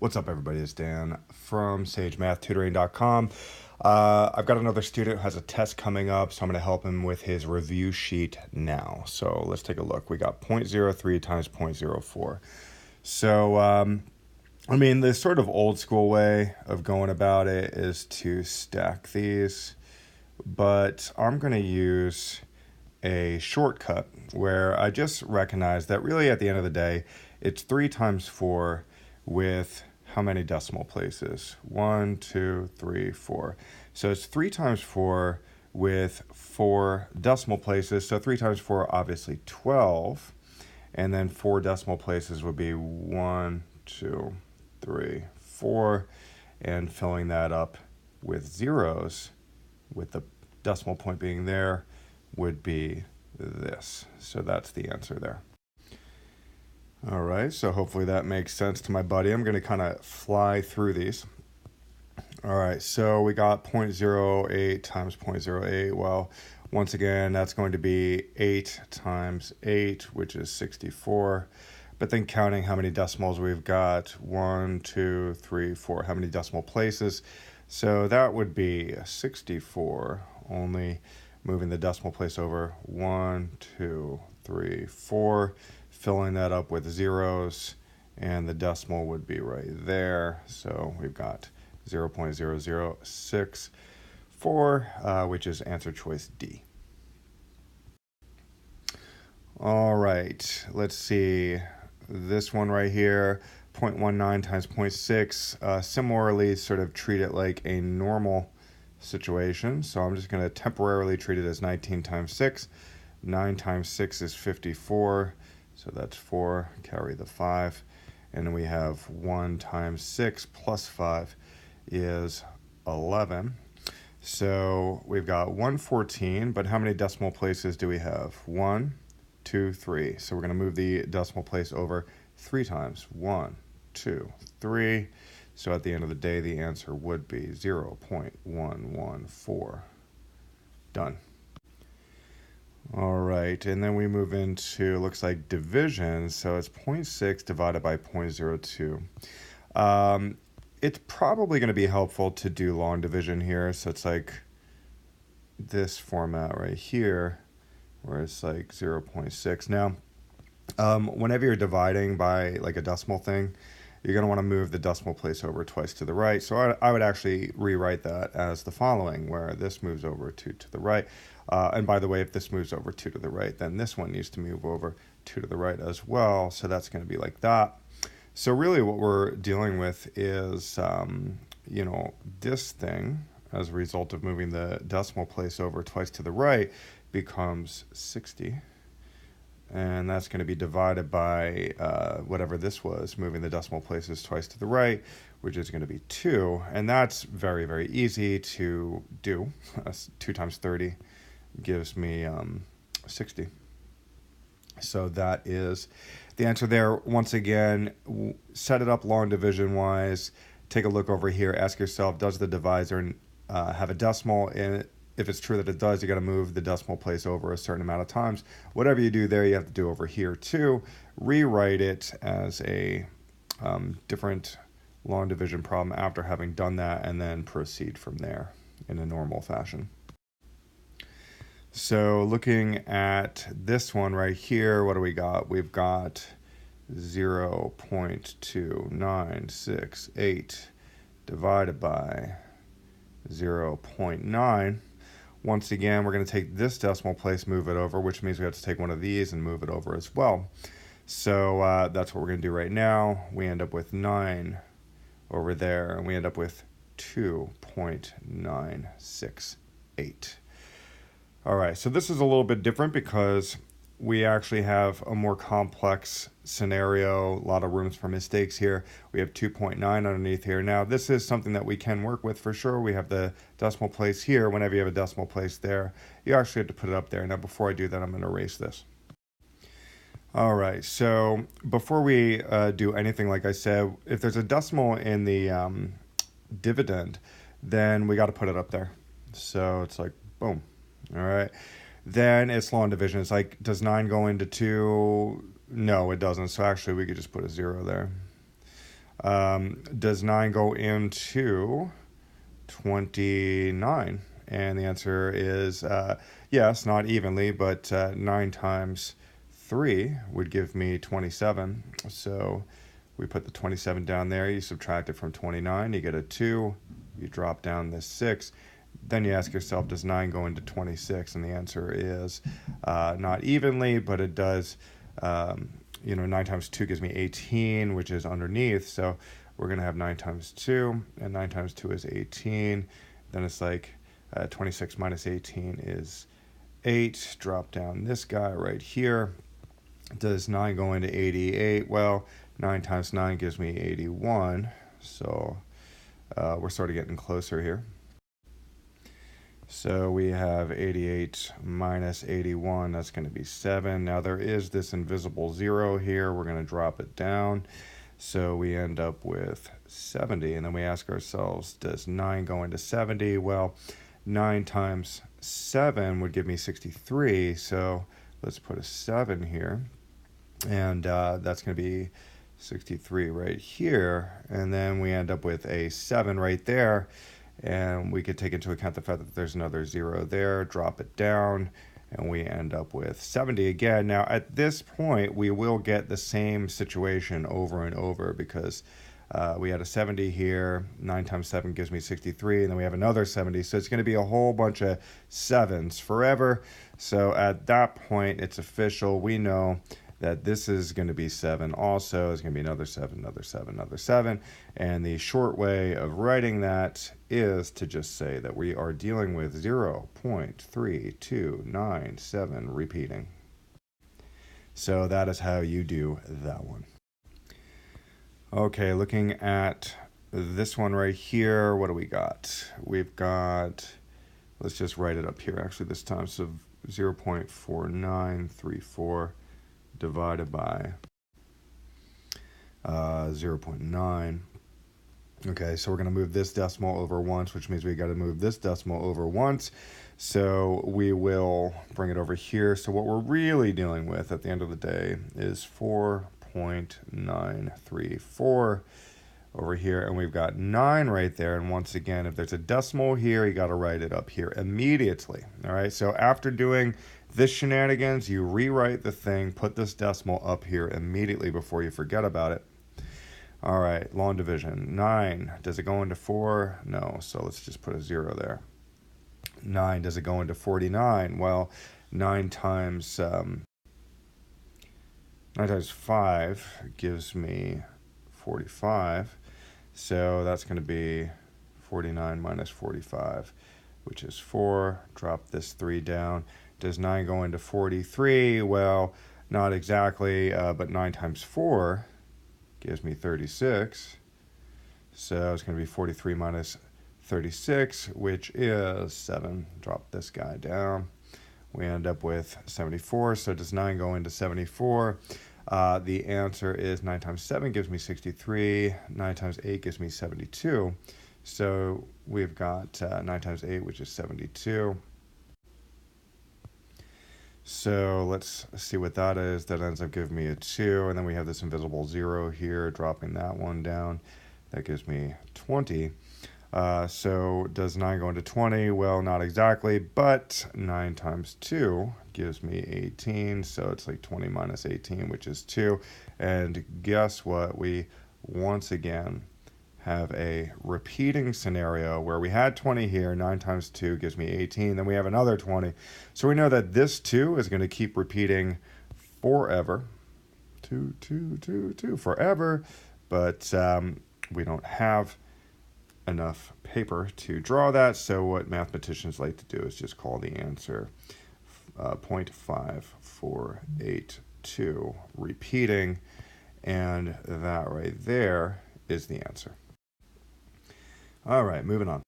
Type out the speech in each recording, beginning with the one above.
What's up, everybody? It's Dan from SageMathTutoring.com. I've got another student who has a test coming up, so I'm going to help him with his review sheet now. So let's take a look. We got 0.03 times 0.04. So, the sort of old school way of going about it is to stack these, but I'm going to use a shortcut where I just recognize that really at the end of the day, it's 3 times 4 with how many decimal places? 1, 2, 3, 4. So it's 3 times 4 with 4 decimal places. So 3 times 4, obviously 12. And then 4 decimal places would be 1, 2, 3, 4. And filling that up with zeros, with the decimal point being there, would be this. So that's the answer there. All right, so hopefully that makes sense to my buddy. I'm going to kind of fly through these. All right, so we got 0.08 times 0.08. Well, once again, that's going to be 8 times 8, which is 64. But then counting how many decimals we've got, 1, 2, 3, 4, how many decimal places. So that would be 64, only moving the decimal place over 1, 2, 3, 4, filling that up with zeros, and the decimal would be right there. So we've got 0.0064, which is answer choice D. All right, let's see. This one right here, 0.19 times 0.6, similarly sort of treat it like a normal situation. So I'm just going to temporarily treat it as 19 times 6. 9 times 6 is 54. So that's 4, carry the 5. And then we have 1 times 6 plus 5 is 11. So we've got 114, but how many decimal places do we have? 1, 2, 3. So we're going to move the decimal place over 3 times. 1, 2, 3. So at the end of the day, the answer would be 0.114. Done. All right, and then we move into, looks like division. So it's 0.6 divided by 0.02. It's probably going to be helpful to do long division here. So it's like this format right here, where it's like 0.6. Now, whenever you're dividing by like a decimal thing, you're going to want to move the decimal place over twice to the right. So I would actually rewrite that as the following, where this moves over 2 to the right. And by the way, if this moves over 2 to the right, then this one needs to move over 2 to the right as well. So that's going to be like that. So really what we're dealing with is, this thing, as a result of moving the decimal place over twice to the right, becomes 60. And that's going to be divided by whatever this was, moving the decimal places twice to the right, which is going to be 2. And that's very, very easy to do. 2 times 30 gives me 60. So that is the answer there. Once again, set it up long division wise. Take a look over here. Ask yourself, does the divisor have a decimal in it? If it's true that it does, you got to move the decimal place over a certain amount of times. Whatever you do there, you have to do over here too. Rewrite it as a different long division problem after having done that, and then proceed from there in a normal fashion. So looking at this one right here, what do we got? We've got 0.2968 divided by 0.9. Once again, we're going to take this decimal place, move it over, which means we have to take one of these and move it over as well. So that's what we're going to do right now. We end up with 9 over there, and we end up with 2.968. All right, so this is a little bit different because we actually have a more complex scenario, a lot of rooms for mistakes here. We have 2.9 underneath here. Now, this is something that we can work with for sure. We have the decimal place here. Whenever you have a decimal place there, you actually have to put it up there. Now, before I do that, I'm going to erase this. All right, so before we do anything, like I said, if there's a decimal in the dividend, then we got to put it up there. So it's like, boom. All right. Then it's long division. It's like, does 9 go into 2? No, it doesn't. So actually, we could just put a 0 there. Does 9 go into 29? And the answer is yes, not evenly, but 9 times 3 would give me 27. So we put the 27 down there. You subtract it from 29. You get a 2. You drop down this 6. Then you ask yourself, does 9 go into 26? And the answer is not evenly, but it does. 9 times 2 gives me 18, which is underneath. So we're going to have 9 times 2, and 9 times 2 is 18. Then it's like 26 minus 18 is 8. Drop down this guy right here. Does 9 go into 88? Well, 9 times 9 gives me 81. So we're sort of getting closer here. So we have 88 minus 81, that's going to be 7. Now there is this invisible 0 here. We're going to drop it down. So we end up with 70. And then we ask ourselves, does 9 go into 70? Well, 9 times 7 would give me 63. So let's put a 7 here. And that's going to be 63 right here. And then we end up with a 7 right there. And we could take into account the fact that there's another 0 there, drop it down, and we end up with 70 again. Now, at this point, we will get the same situation over and over because we had a 70 here. 9 times 7 gives me 63, and then we have another 70. So it's going to be a whole bunch of 7s forever. So at that point, it's official. We know that this is going to be 7 also. It's going to be another 7, another 7, another 7. And the short way of writing that is to just say that we are dealing with 0.3297 repeating. So that is how you do that one. Okay, looking at this one right here, what do we got? We've got, let's just write it up here actually this time. So 0.4934 divided by 0.9. Okay, so we're going to move this decimal over once, which means we got to move this decimal over once. So we will bring it over here. So what we're really dealing with at the end of the day is 4.934 over here, and we've got 9 right there. And once again, if there's a decimal here, you got to write it up here immediately. All right, so after doing this shenanigans, you rewrite the thing, put this decimal up here immediately before you forget about it. All right, long division. 9, does it go into 4? No, so let's just put a 0 there. 9, does it go into 49? Well, 9 times 5 gives me 45. So that's going to be 49 minus 45, which is 4. Drop this 3 down. Does 9 go into 43? Well, not exactly, but 9 times 4 gives me 36. So it's going to be 43 minus 36, which is 7. Drop this guy down. We end up with 74. So does 9 go into 74? The answer is 9 times 7 gives me 63. 9 times 8 gives me 72. So we've got 9 times 8, which is 72. So let's see what that is. That ends up giving me a 2. And then we have this invisible 0 here, dropping that one down. That gives me 20. So does 9 go into 20? Well, not exactly, but 9 times 2 gives me 18. So it's like 20 minus 18, which is 2. And guess what? We once again have a repeating scenario where we had 20 here. 9 times 2 gives me 18. Then we have another 20. So we know that this 2 is going to keep repeating forever. 2, 2, 2, 2, forever. But we don't have enough paper to draw that. So what mathematicians like to do is just call the answer 0.5482 repeating. And that right there is the answer. All right, moving on.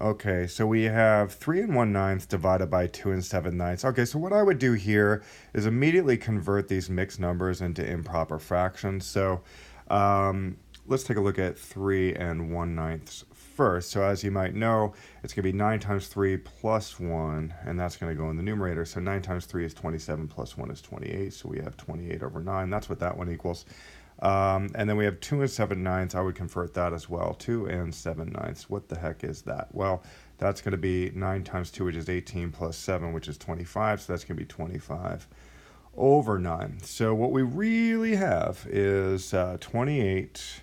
Okay, so we have 3 1/9 divided by 2 7/9. Okay, so what I would do here is immediately convert these mixed numbers into improper fractions. So let's take a look at 3 1/9 first. So as you might know, it's going to be 9 times 3 plus 1, and that's going to go in the numerator. So 9 times 3 is 27 plus 1 is 28. So we have 28 over 9. That's what that one equals. And then we have 2 and 7/9. I would convert that as well. 2 and 7/9. What the heck is that? Well, that's going to be 9 times 2, which is 18, plus 7, which is 25. So that's going to be 25 over 9. So what we really have is 28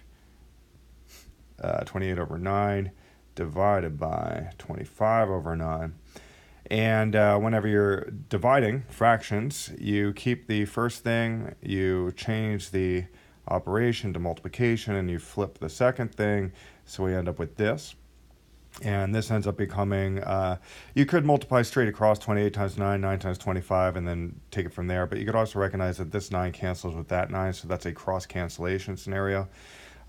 over 9 divided by 25 over 9. And whenever you're dividing fractions, you keep the first thing, you change the operation to multiplication, and you flip the second thing. So we end up with this. And this ends up becoming, you could multiply straight across 28 times 9, 9 times 25, and then take it from there. But you could also recognize that this 9 cancels with that 9, so that's a cross-cancellation scenario.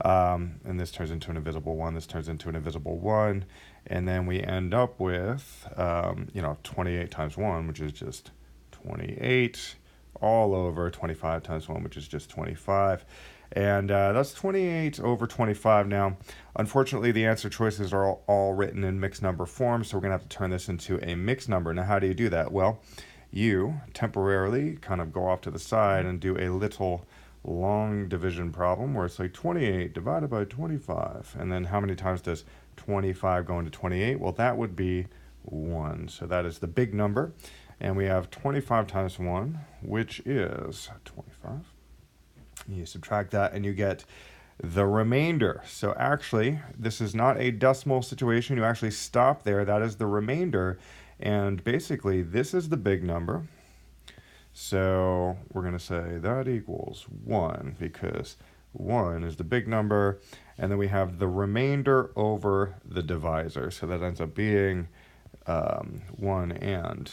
And this turns into an invisible 1, this turns into an invisible 1. And then we end up with, 28 times 1, which is just 28, all over 25 times 1, which is just 25. And that's 28 over 25 now. Unfortunately, the answer choices are all written in mixed number form, so we're going to have to turn this into a mixed number. Now, how do you do that? Well, you temporarily kind of go off to the side and do a little long division problem where it's like 28 divided by 25. And then how many times does 25 go into 28? Well, that would be 1. So that is the big number. And we have 25 times 1, which is 25. You subtract that and you get the remainder. So actually, this is not a decimal situation. You actually stop there. That is the remainder. And basically, this is the big number. So we're going to say that equals 1 because 1 is the big number. And then we have the remainder over the divisor. So that ends up being 1 and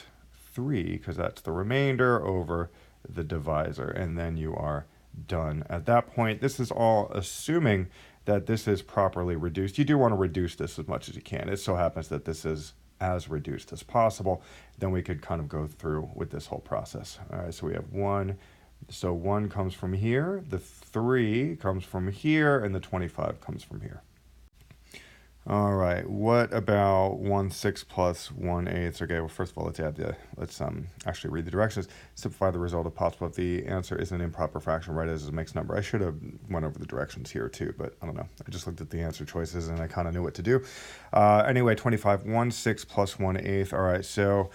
3 because that's the remainder over the divisor. And then you are done. At that point, this is all assuming that this is properly reduced. You do want to reduce this as much as you can. It so happens that this is as reduced as possible. Then we could kind of go through with this whole process. All right, so we have 1. So 1 comes from here, the 3 comes from here, and the 25 comes from here. All right, what about 1/6 plus 1/8? Okay, well, first of all, let's actually read the directions. Simplify the result if possible. If the answer is an improper fraction, write it as a mixed number. I should have went over the directions here too, but I don't know. I just looked at the answer choices and I kind of knew what to do. Anyway, 25, 1/6 plus 1/8. All right, so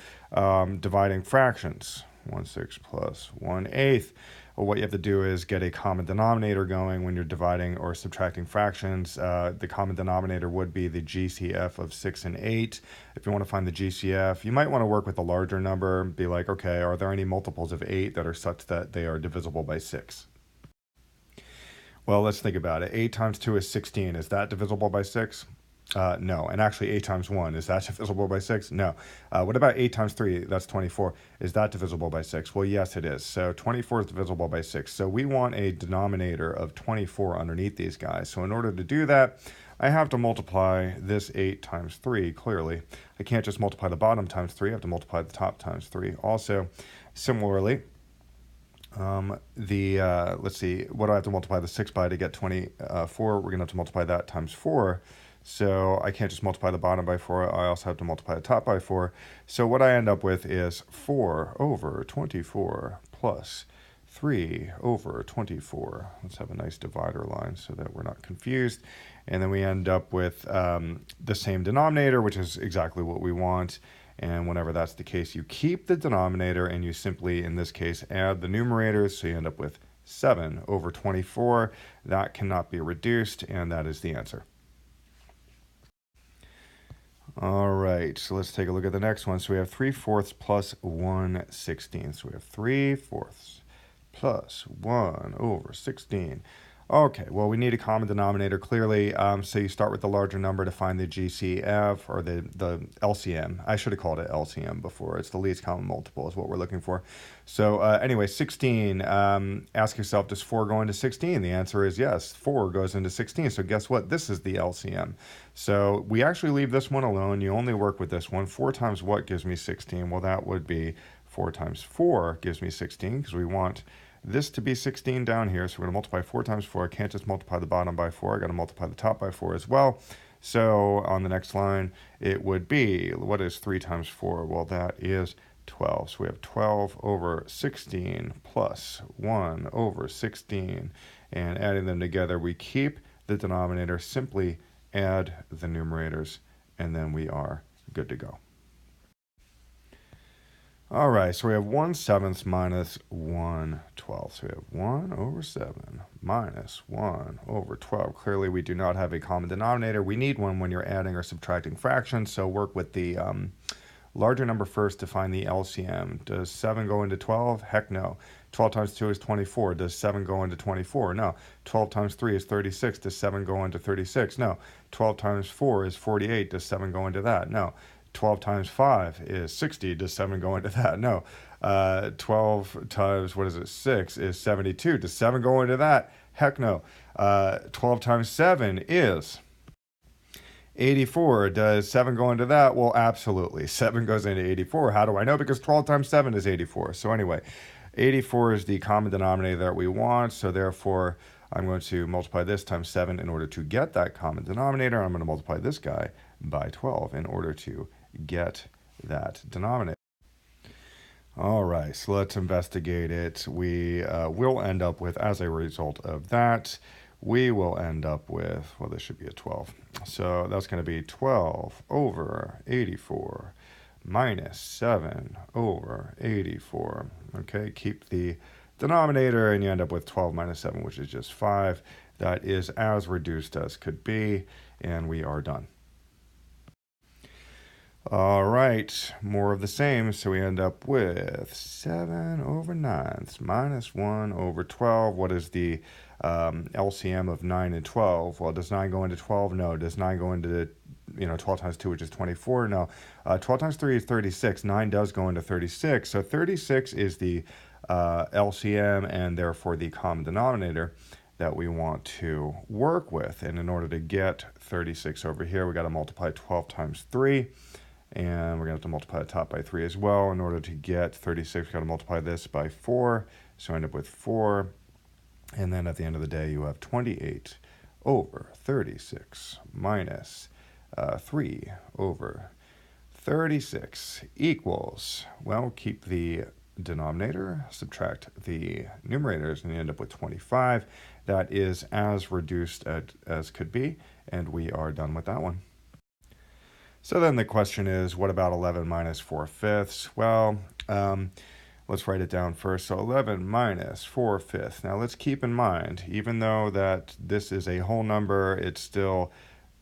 dividing fractions, 1/6 plus 1/8. Well, what you have to do is get a common denominator going when you're dividing or subtracting fractions. The common denominator would be the GCF of 6 and 8. If you want to find the GCF, you might want to work with a larger number. Be like, okay, are there any multiples of 8 that are such that they are divisible by 6? Well, let's think about it. 8 times 2 is 16. Is that divisible by 6? No. And actually, 8 times 1, is that divisible by 6? No. What about 8 times 3? That's 24. Is that divisible by 6? Well, yes, it is. So 24 is divisible by 6. So we want a denominator of 24 underneath these guys. So in order to do that, I have to multiply this 8 times 3, clearly. I can't just multiply the bottom times 3. I have to multiply the top times 3. Also, similarly, let's see, what do I have to multiply the 6 by to get 24? We're going to have to multiply that times 4. So I can't just multiply the bottom by 4. I also have to multiply the top by 4. So what I end up with is 4 over 24 plus 3 over 24. Let's have a nice divider line so that we're not confused. And then we end up with the same denominator, which is exactly what we want. And whenever that's the case, you keep the denominator and you simply, in this case, add the numerators. So you end up with 7 over 24. That cannot be reduced, and that is the answer. All right, so let's take a look at the next one. So we have 3/4 plus 1/16. So we have 3/4 plus 1 over 16. Okay, well, we need a common denominator, clearly. So you start with the larger number to find the GCF, or the LCM. I should have called it LCM before. It's the least common multiple is what we're looking for. So anyway, 16. Ask yourself, does 4 go into 16? The answer is yes, 4 goes into 16. So guess what? This is the LCM. So we actually leave this one alone. You only work with this one. 4 times what gives me 16? Well, that would be 4 times 4 gives me 16, because we want this to be 16 down here. So we're going to multiply 4 times 4. I can't just multiply the bottom by 4. I got to multiply the top by 4 as well. So on the next line, it would be, what is 3 times 4? Well, that is 12. So we have 12 over 16 plus 1 over 16. and adding them together, we keep the denominator, simply add the numerators, and then we are good to go. All right, so we have 1/7 minus 1/12. So we have 1/7 minus 1/12. Clearly, we do not have a common denominator. We need one when you're adding or subtracting fractions, so work with the larger number first to find the LCM. Does 7 go into 12? Heck no. 12 times 2 is 24. Does 7 go into 24? No. 12 times 3 is 36. Does 7 go into 36? No. 12 times 4 is 48. Does 7 go into that? No. 12 times 5 is 60. Does 7 go into that? No. 12 times, 6 is 72. Does 7 go into that? Heck no. 12 times 7 is 84. Does 7 go into that? Well, absolutely. 7 goes into 84. How do I know? Because 12 times 7 is 84. So anyway, 84 is the common denominator that we want. So therefore, I'm going to multiply this times 7 in order to get that common denominator. I'm going to multiply this guy by 12 in order to get that denominator. All right, so let's investigate it. We will end up with, as a result of that, we will end up with, well, this should be a 12. So that's going to be 12 over 84 minus 7 over 84. Okay, keep the denominator, and you end up with 12 minus 7, which is just 5. That is as reduced as could be, and we are done. All right, more of the same. So we end up with 7/9 minus 1/12. What is the LCM of 9 and 12? Well, does 9 go into 12? No. Does 9 go into 12 times 2, which is 24? No. 12 times 3 is 36. 9 does go into 36. So 36 is the LCM and therefore the common denominator that we want to work with. And in order to get 36 over here, we got to multiply 12 times 3. And we're going to have to multiply the top by 3 as well. In order to get 36, we've got to multiply this by 4. So I end up with 4. And then at the end of the day, you have 28 over 36 minus 3 over 36 equals, well, keep the denominator, subtract the numerators, and you end up with 25. That is as reduced as could be, and we are done with that one. So then the question is, what about 11 minus 4/5? Well, let's write it down first. So 11 minus 4/5. Now let's keep in mind, even though that this is a whole number, it's still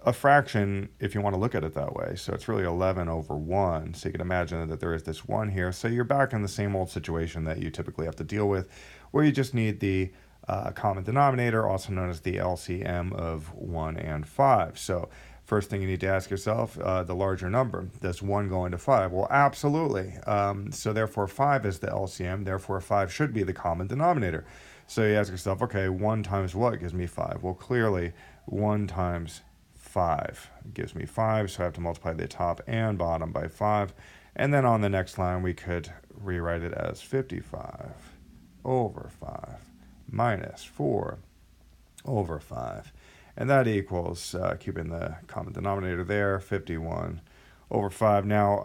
a fraction if you want to look at it that way. So it's really 11 over 1. So you can imagine that there is this 1 here. So you're back in the same old situation that you typically have to deal with, where you just need the common denominator, also known as the LCM of 1 and 5. So first thing you need to ask yourself, the larger number, does 1 go into 5? Well, absolutely. So therefore 5 is the LCM, therefore 5 should be the common denominator. So you ask yourself, okay, 1 times what gives me 5? Well, clearly 1 times 5 gives me 5, so I have to multiply the top and bottom by 5. And then on the next line, we could rewrite it as 55 over 5 minus 4 over 5. And that equals, keeping the common denominator there, 51 over 5. Now,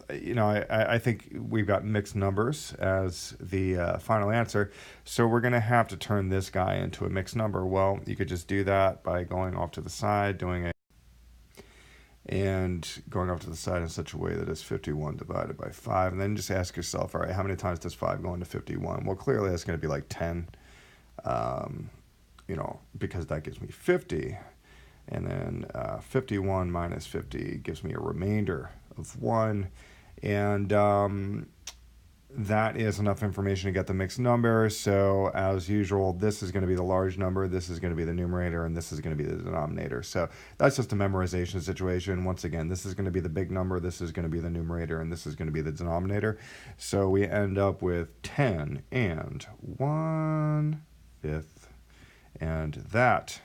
I think we've got mixed numbers as the final answer. So we're going to have to turn this guy into a mixed number. Well, you could just do that by going off to the side, going off to the side in such a way that it's 51 divided by 5. And then just ask yourself, all right, how many times does 5 go into 51? Well, clearly that's going to be like 10. Because that gives me 50, and then 51 minus 50 gives me a remainder of 1, and that is enough information to get the mixed number. So as usual, this is going to be the large number, this is going to be the numerator, and this is going to be the denominator. So that's just a memorization situation. Once again, this is going to be the big number, this is going to be the numerator, and this is going to be the denominator. So we end up with 10 and 1/5. And that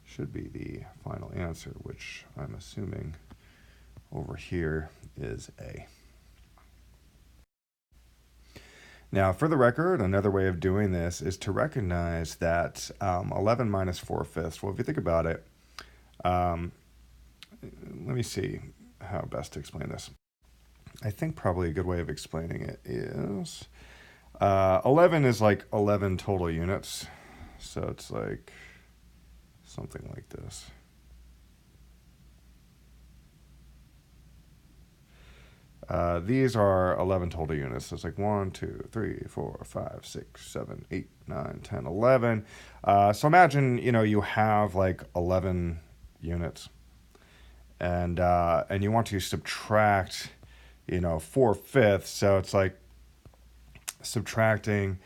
should be the final answer, which I'm assuming over here is A. Now, for the record, another way of doing this is to recognize that 11 minus 4/5, well, if you think about it, let me see how best to explain this. I think probably a good way of explaining it is 11 is like 11 total units. So it's like something like this. These are 11 total units. So it's like 1, 2, 3, 4, 5, 6, 7, 8, 9, 10, 11. So imagine, you have like 11 units, and you want to subtract, 4/5. So it's like subtracting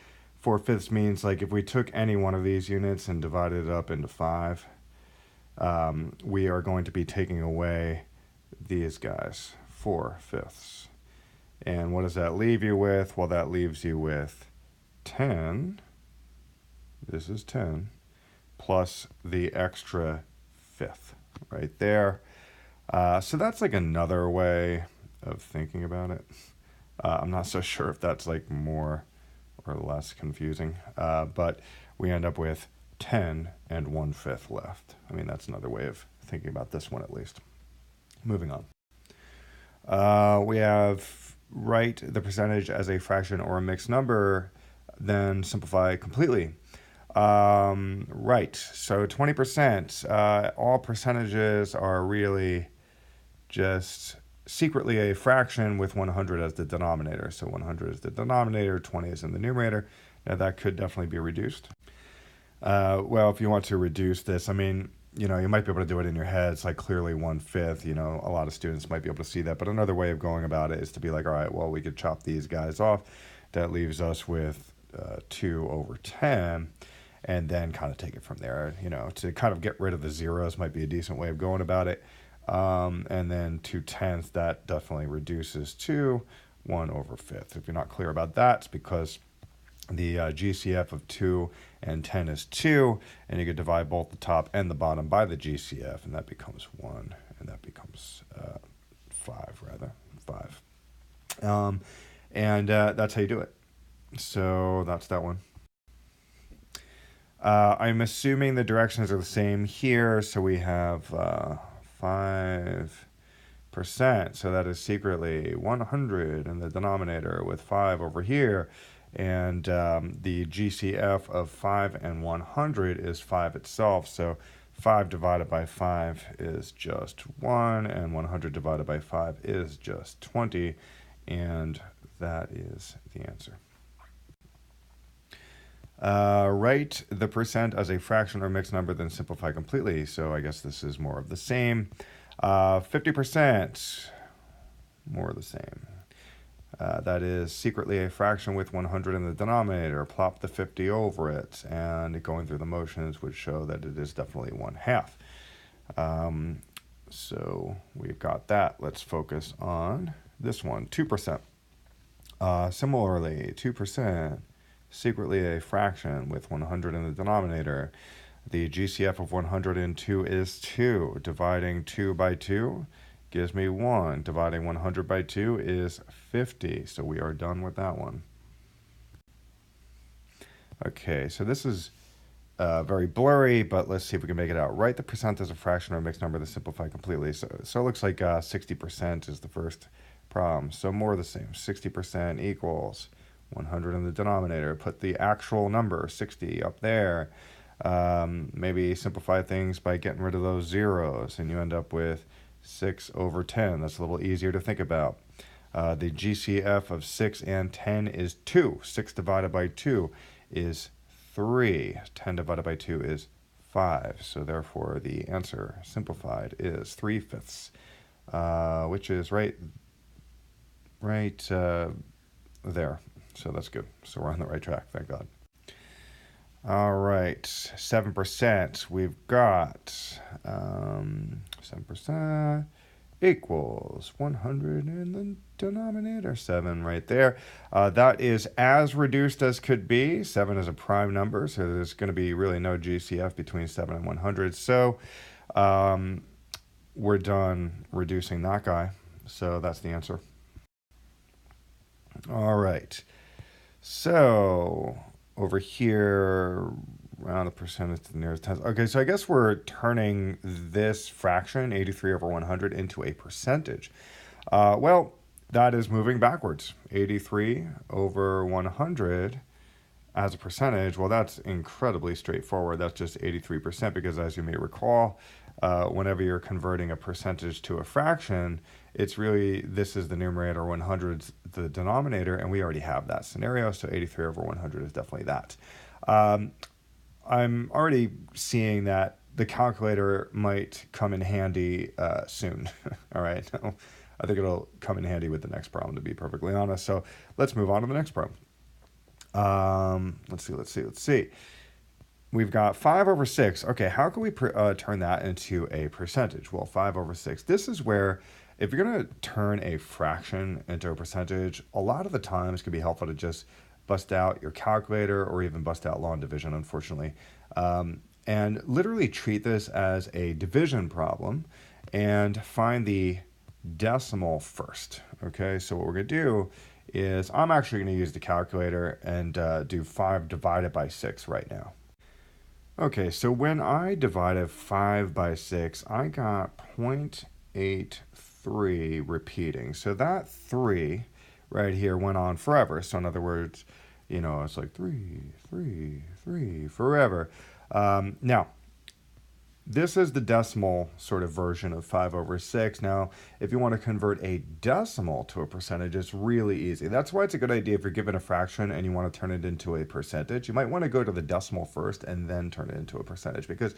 4/5 means like if we took any one of these units and divided it up into 5, we are going to be taking away these guys, 4/5. And what does that leave you with? Well, that leaves you with 10. This is 10 plus the extra fifth right there. So that's like another way of thinking about it. I'm not so sure if that's like more or less confusing, but we end up with 10 and 1/5 left. I mean, that's another way of thinking about this one at least. Moving on. We have write the percentage as a fraction or a mixed number, then simplify completely. Right, so 20%. All percentages are really just secretly a fraction with 100 as the denominator. So 100 is the denominator, 20 is in the numerator. Now that could definitely be reduced. Well, if you want to reduce this, I mean, you might be able to do it in your head. It's like clearly 1/5. A lot of students might be able to see that. But another way of going about it is to be like, all right, well, we could chop these guys off. That leaves us with 2/10. And then kind of take it from there. To kind of get rid of the zeros might be a decent way of going about it. And then 2/10, that definitely reduces to 1/5. If you're not clear about that, it's because the GCF of 2 and 10 is 2, and you could divide both the top and the bottom by the GCF, and that becomes 1, and that becomes 5, rather. 5. And that's how you do it. So that's that one. I'm assuming the directions are the same here, so we have 5%, so that is secretly 100 in the denominator with 5 over here, and the GCF of 5 and 100 is 5 itself, so 5 divided by 5 is just 1, and 100 divided by 5 is just 20, and that is the answer. Write the percent as a fraction or mixed number, then simplify completely. So I guess this is more of the same. 50%, more of the same. That is secretly a fraction with 100 in the denominator. Plop the 50 over it, and going through the motions would show that it is definitely 1/2. So we've got that. Let's focus on this one, 2%. Similarly, 2%. Secretly a fraction with 100 in the denominator. The GCF of 102 is 2. Dividing 2 by 2 gives me 1. Dividing 100 by 2 is 50. So we are done with that one. Okay, so this is very blurry, but let's see if we can make it out. Write the percent as a fraction or a mixed number to simplify completely. So it looks like 60% is the first problem. So more of the same. 60% equals 100 in the denominator. Put the actual number, 60, up there. Maybe simplify things by getting rid of those zeros, and you end up with 6/10. That's a little easier to think about. The GCF of 6 and 10 is 2. 6 divided by 2 is 3. 10 divided by 2 is 5. So therefore, the answer, simplified, is 3/5, which is right there. So that's good. So we're on the right track, thank God. All right, 7%. We've got 7% equals 100 in the denominator, 7 right there. That is as reduced as could be. 7 is a prime number, so there's going to be really no GCF between 7 and 100. So we're done reducing that guy. So that's the answer. All right. So over here, round the percentage to the nearest tens. Okay, so I guess we're turning this fraction, 83/100, into a percentage. Well, that is moving backwards. 83 over 100 as a percentage, well, that's incredibly straightforward. That's just 83% because, as you may recall, whenever you're converting a percentage to a fraction, it's really, this is the numerator, 100's the denominator, and we already have that scenario, so 83 over 100 is definitely that. I'm already seeing that the calculator might come in handy soon. All right. I think it'll come in handy with the next problem, to be perfectly honest. So let's move on to the next problem. Let's see. We've got 5 over 6. Okay, how can we turn that into a percentage? Well, 5 over 6. This is where, if you're going to turn a fraction into a percentage, a lot of the times it can be helpful to just bust out your calculator or even bust out long division, unfortunately, and literally treat this as a division problem and find the decimal first. Okay, so what we're going to do is I'm actually going to use the calculator and do 5 divided by 6 right now. Okay, so when I divided 5 by 6, I got 0.83 repeating. So that 3 right here went on forever. So in other words, you know, it's like 3, 3, 3 forever. Now, this is the decimal sort of version of 5 over 6. Now, if you want to convert a decimal to a percentage, it's really easy. That's why it's a good idea if you're given a fraction and you want to turn it into a percentage. You might want to go to the decimal first and then turn it into a percentage, because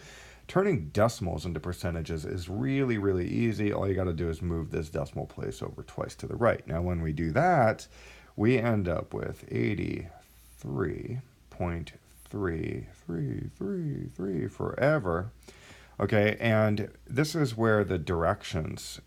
turning decimals into percentages is really, really easy. All you got to do is move this decimal place over twice to the right. Now, when we do that, we end up with 83.3333 forever. Okay, and this is where the directions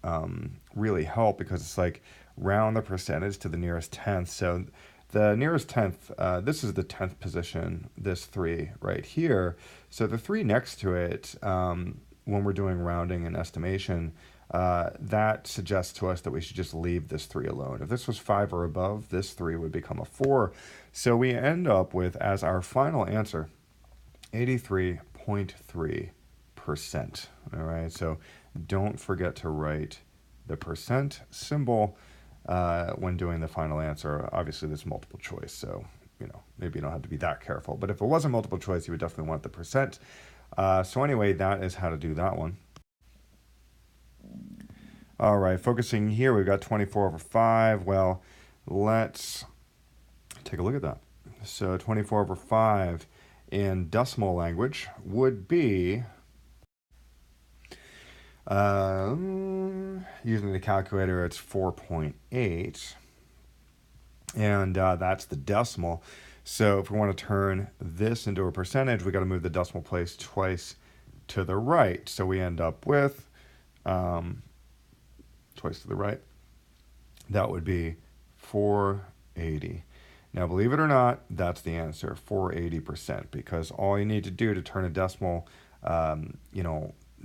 really help, because it's like round the percentage to the nearest tenth. So the nearest tenth, this is the 10th position, this 3 right here. So the 3 next to it, when we're doing rounding and estimation, that suggests to us that we should just leave this 3 alone. If this was 5 or above, this 3 would become a 4. So we end up with, as our final answer, 83.3%. All right, so don't forget to write the percent symbol when doing the final answer. Obviously, this is multiple choice, so you know, maybe you don't have to be that careful. But if it wasn't multiple choice, you would definitely want the percent. So anyway, that is how to do that one. All right, focusing here, we've got 24 over 5. Well, let's take a look at that. So 24 over 5 in decimal language would be, using the calculator, it's 4.8, and that's the decimal. So if we want to turn this into a percentage, we got to move the decimal place twice to the right. So we end up with twice to the right. That would be 480. Now, believe it or not, that's the answer, 480%, because all you need to do to turn a decimal,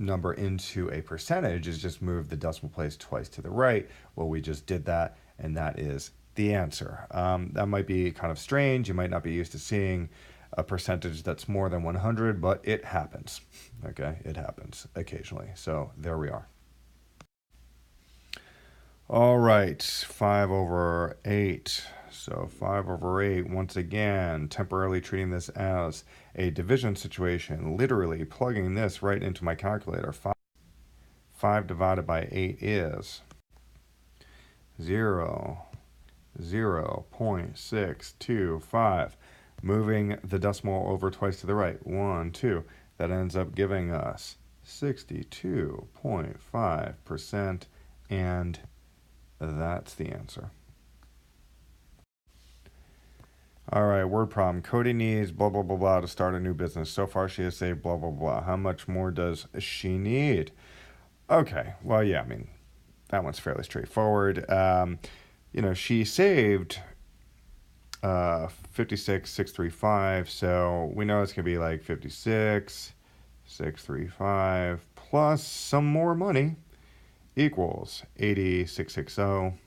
number into a percentage is just move the decimal place twice to the right. Well, we just did that, and that is the answer. That might be kind of strange. You might not be used to seeing a percentage that's more than 100, but it happens. Okay, it happens occasionally. So there we are. All right, 5 over 8. So 5 over 8, once again, temporarily treating this as a division situation, literally plugging this right into my calculator. 5 divided by 8 is 0.625. Moving the decimal over twice to the right, 1, 2. That ends up giving us 62.5%, and that's the answer. All right, word problem. Cody needs blah, blah, blah, blah to start a new business. So far, she has saved blah, blah, blah. How much more does she need? Okay, well, yeah, I mean, that one's fairly straightforward. She saved 56,635, so we know it's going to be like 56,635 plus some more money equals 80,660.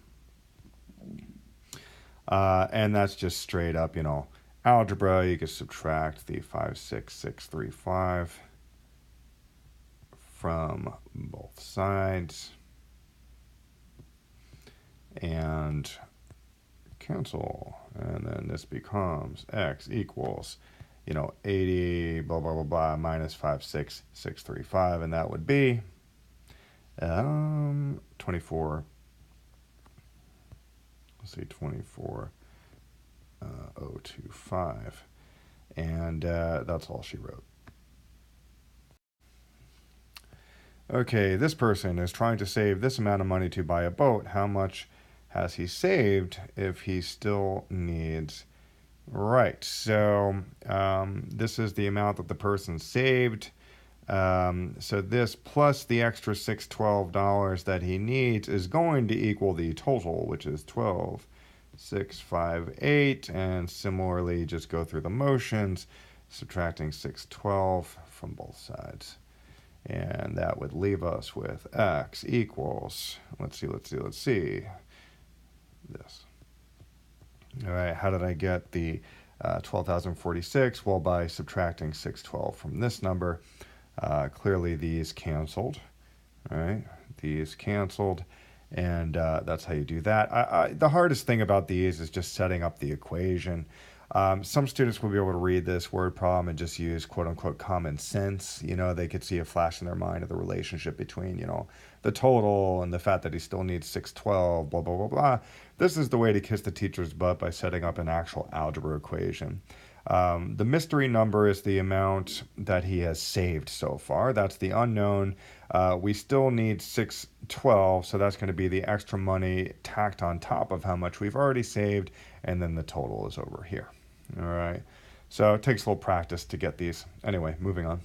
And that's just straight up, algebra. You can subtract the 56635 from both sides. and cancel. And then this becomes x equals, 80, blah, blah, blah, blah, minus 56635. And that would be 24. Let's see, 24025. And that's all she wrote. Okay, this person is trying to save this amount of money to buy a boat. How much has he saved if he still needs? Right, so this is the amount that the person saved. So this plus the extra $612 that he needs is going to equal the total, which is 12,658. And similarly, just go through the motions, subtracting 612 from both sides. And that would leave us with x equals, let's see, this. All right, how did I get the 12,046? Well, by subtracting 612 from this number. Clearly these canceled, right? These canceled, and that's how you do that. The hardest thing about these is just setting up the equation. Some students will be able to read this word problem and just use quote-unquote common sense. They could see a flash in their mind of the relationship between, the total and the fact that he still needs 612, blah, blah, blah, blah. This is the way to kiss the teacher's butt, by setting up an actual algebra equation. The mystery number is the amount that he has saved so far. That's the unknown. We still need 612, so that's going to be the extra money tacked on top of how much we've already saved, and then the total is over here. All right, so it takes a little practice to get these. Anyway, moving on.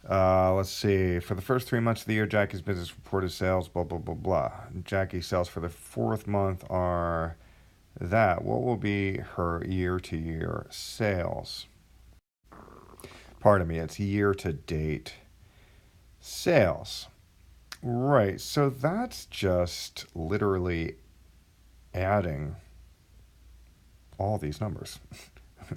Let's see. For the first 3 months of the year, Jackie's business reported sales, blah, blah, blah, blah. Jackie's sales for the 4th month are that. What will be her year-to-year sales? Pardon me, it's year-to-date sales. Right, so that's just literally adding all these numbers.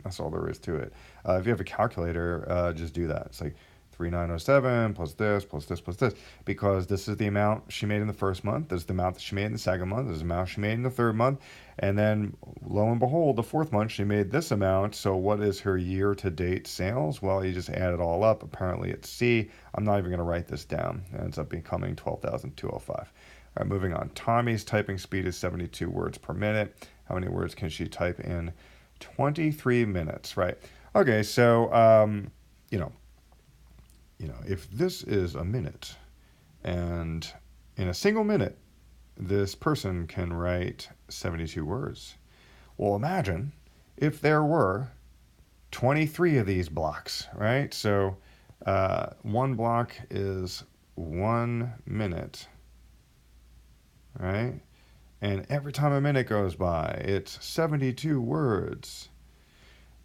That's all there is to it. If you have a calculator, just do that. It's like 3907 plus this, plus this, plus this, because this is the amount she made in the 1st month, this is the amount that she made in the 2nd month, this is the amount she made in the 3rd month, and then lo and behold, the 4th month she made this amount. So what is her year-to-date sales? Well, you just add it all up. Apparently it's C. I'm not even going to write this down. It ends up becoming 12,205. All right, moving on. Tommy's typing speed is 72 words per minute. How many words can she type in 23 minutes, right? Okay, so, if this is a minute, and in a single minute, this person can write 72 words. Well, imagine if there were 23 of these blocks, right? So one block is 1 minute, right? And every time a minute goes by, it's 72 words.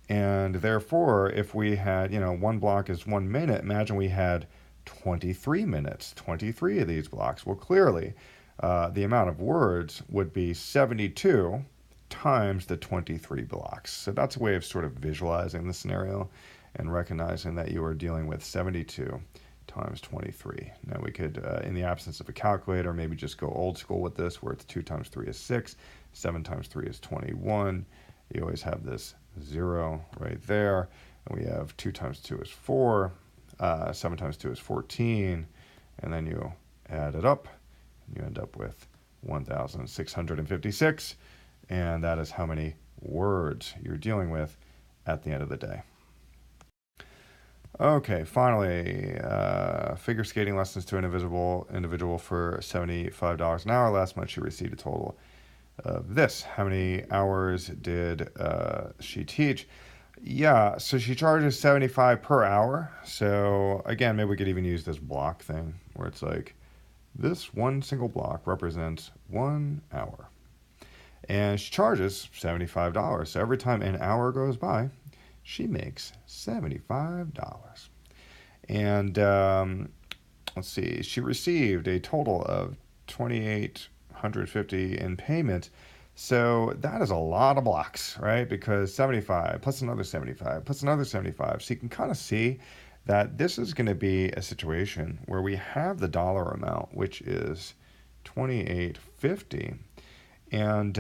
And therefore, if we had, one block is 1 minute, imagine we had 23 minutes, 23 of these blocks. Well, clearly, the amount of words would be 72 times the 23 blocks. So that's a way of sort of visualizing the scenario and recognizing that you are dealing with 72 times 23. Now we could, in the absence of a calculator, maybe just go old school with this, where it's 2 times 3 is 6, 7 times 3 is 21. You always have this 0 right there. And we have 2 times 2 is 4, 7 times 2 is 14, and then you add it up, and you end up with 1,656, and that is how many words you're dealing with at the end of the day. Okay, finally, figure skating lessons to an individual for $75 an hour. Last month she received a total of this. How many hours did she teach? Yeah, so she charges $75 per hour. So again, maybe we could even use this block thing, where it's like, this one single block represents 1 hour. And she charges $75. So every time an hour goes by, she makes $75. And let's see, she received a total of $2,850 in payment. So that is a lot of blocks, right? Because 75 plus another 75 plus another 75. So you can kind of see that this is going to be a situation where we have the dollar amount, which is 2850. And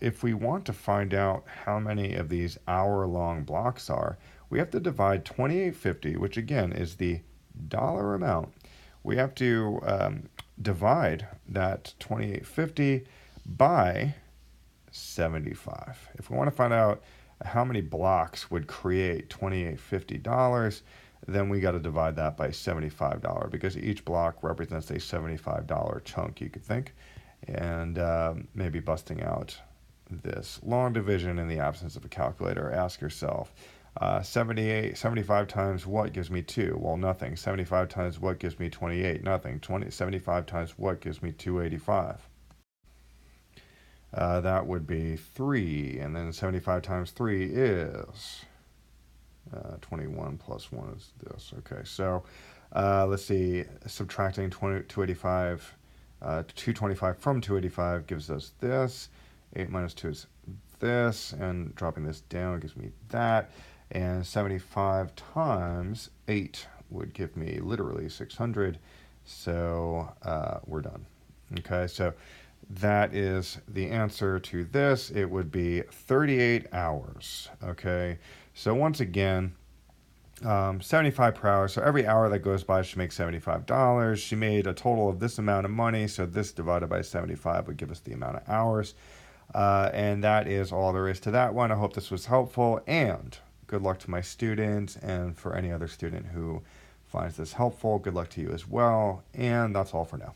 if we want to find out how many of these hour-long blocks are, we have to divide 2850, which again is the dollar amount. We have to divide that 2850 by 75. If we want to find out how many blocks would create $2850, then we got to divide that by $75 because each block represents a $75 chunk, you could think. And maybe busting out this long division in the absence of a calculator, ask yourself, 75 times what gives me 2? Well, nothing. 75 times what gives me 28? Nothing. 75 times what gives me 285? That would be 3, and then 75 times 3 is 21 plus 1 is this. Okay, so let's see, subtracting 285, 225 from 285 gives us this. 8 minus 2 is this, and dropping this down gives me that. And 75 times 8 would give me literally 600. So we're done. Okay, so that is the answer to this. It would be 38 hours. Okay, so once again, 75 per hour. So every hour that goes by, she makes $75. She made a total of this amount of money. So this divided by 75 would give us the amount of hours. And that is all there is to that one. I hope this was helpful, and good luck to my students, and for any other student who finds this helpful, good luck to you as well. And that's all for now.